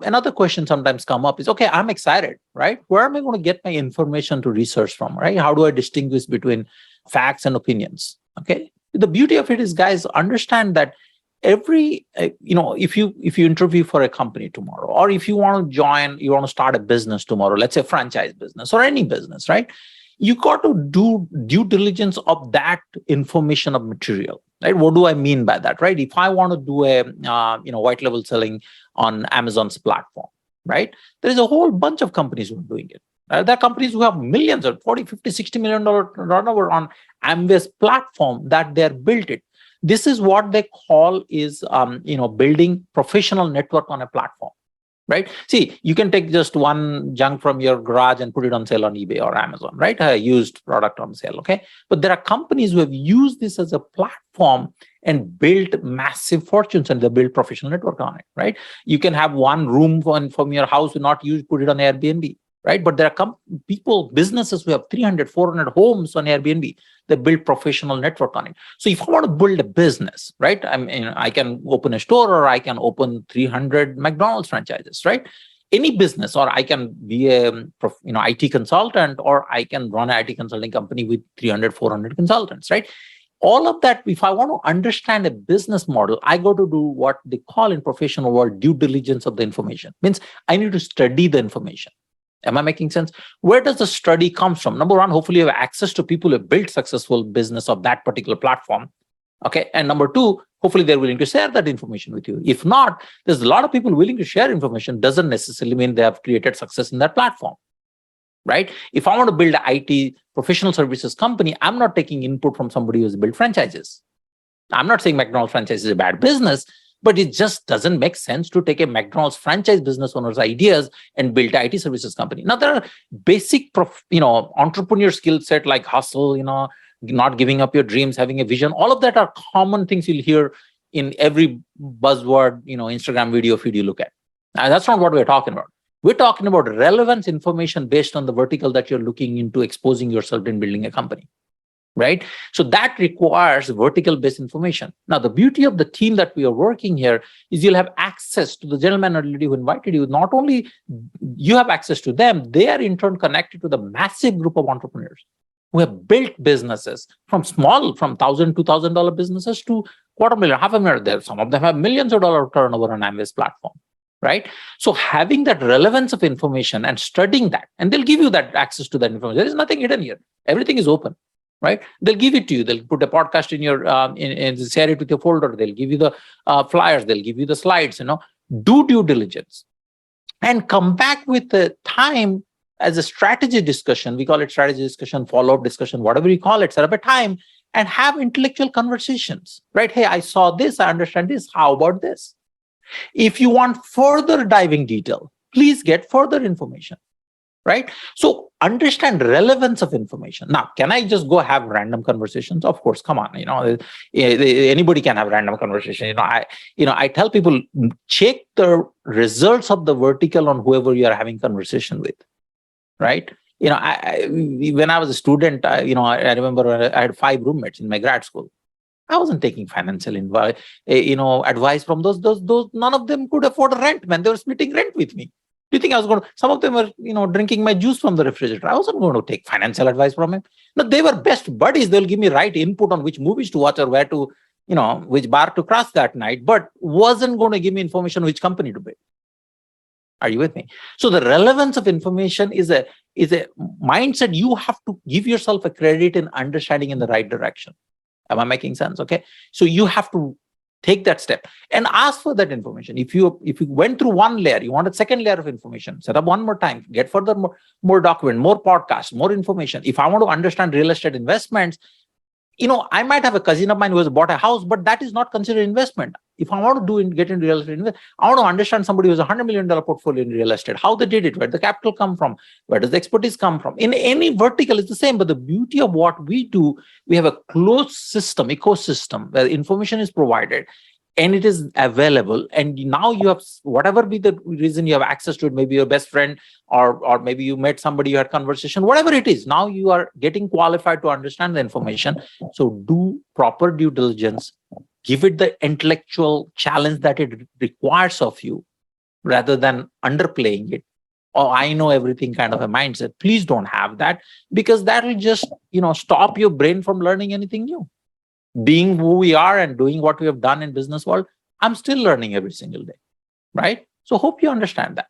another question sometimes come up is, okay, I'm excited, right? Where am I going to get my information to research from, right? How do I distinguish between facts and opinions? Okay. The beauty of it is, guys, understand that if you interview for a company tomorrow, or if you want to you want to start a business tomorrow, let's say franchise business or any business, right? You got to do due diligence of that information of material, right? What do I mean by that, right? If I want to do a white level selling on Amazon's platform, right? There is a whole bunch of companies who are doing it. There are companies who have millions or 40, 50, $60 million turnover on Amway's platform that they're built it. This is what they call is, building professional network on a platform, right? See, you can take just one junk from your garage and put it on sale on eBay or Amazon, right? A used product on sale, okay? But there are companies who have used this as a platform and built massive fortunes, and they build professional network on it, right? You can have one room from your house not used, put it on Airbnb, right? But there are businesses who have 300, 400 homes on Airbnb. They build professional network on it. So if I want to build a business, right, I can open a store, or I can open 300 McDonald's franchises, right? Any business, or I can be a IT consultant, or I can run an IT consulting company with 300, 400 consultants, right? All of that, if I want to understand a business model, I got to do what they call in professional world due diligence of the information. Means I need to study the information. Am I making sense? Where does the study come from? Number one, hopefully you have access to people who have built successful business of that particular platform. Okay. And number two, hopefully they're willing to share that information with you. If not, there's a lot of people willing to share information. Doesn't necessarily mean they have created success in that platform, right? If I want to build an IT professional services company, I'm not taking input from somebody who's built franchises. I'm not saying McDonald's franchise is a bad business, but it just doesn't make sense to take a McDonald's franchise business owner's ideas and build an IT services company. Now, there are basic, entrepreneur skill set like hustle, not giving up your dreams, having a vision. All of that are common things you'll hear in every buzzword, Instagram video feed you look at. Now, that's not what we're talking about. We're talking about relevance information based on the vertical that you're looking into exposing yourself in building a company. Right? So that requires vertical-based information. Now, the beauty of the team that we are working here is you'll have access to the gentleman or lady who invited you. Not only you have access to them, they are in turn connected to the massive group of entrepreneurs who have built businesses from $1,000, $2,000 businesses to $250,000, $500,000. There, some of them have millions of dollars turnover on Amway's platform. Right? So having that relevance of information and studying that, and they'll give you that access to that information. There is nothing hidden here. Everything is open. Right? They'll give it to you. They'll put a podcast in your, share it with your folder. They'll give you the flyers. They'll give you the slides, do due diligence and come back with the time as a strategy discussion. We call it strategy discussion, follow-up discussion, whatever you call it, set up a time and have intellectual conversations, right? Hey, I saw this. I understand this. How about this? If you want further diving detail, please get further information. Right? So understand relevance of information. Now, can I just go have random conversations? Of course, come on. Anybody can have random conversation. I tell people, check the results of the vertical on whoever you are having conversation with. Right? When I was a student, I remember I had 5 roommates in my grad school. I wasn't taking financial advice from those. None of them could afford rent, man. They were splitting rent with me. Do you think I was going to, some of them were, drinking my juice from the refrigerator. I wasn't going to take financial advice from him. No, they were best buddies. They'll give me right input on which movies to watch or where to, which bar to cross that night, but wasn't going to give me information which company to buy. Are you with me? So the relevance of information is a mindset. You have to give yourself a credit in understanding in the right direction. Am I making sense? Okay. So you have to take that step and ask for that information. If you went through one layer, you want a second layer of information, set up one more time, get further more document, more podcasts, more information. If I want to understand real estate investments, I might have a cousin of mine who has bought a house, but that is not considered investment. If I want to get into real estate, I want to understand somebody who has $100 million portfolio in real estate, how they did it, where the capital come from, where does the expertise come from. In any vertical, it's the same. But the beauty of what we do, we have a closed system, ecosystem, where information is provided and it is available. And now you have, whatever be the reason you have access to it, maybe your best friend, or maybe you met somebody, you had conversation, whatever it is, now you are getting qualified to understand the information. So do proper due diligence, give it the intellectual challenge that it requires of you, rather than underplaying it. Or I know everything kind of a mindset. Please don't have that, because that will just, stop your brain from learning anything new. Being who we are and doing what we have done in business world, I'm still learning every single day, right? So hope you understand that.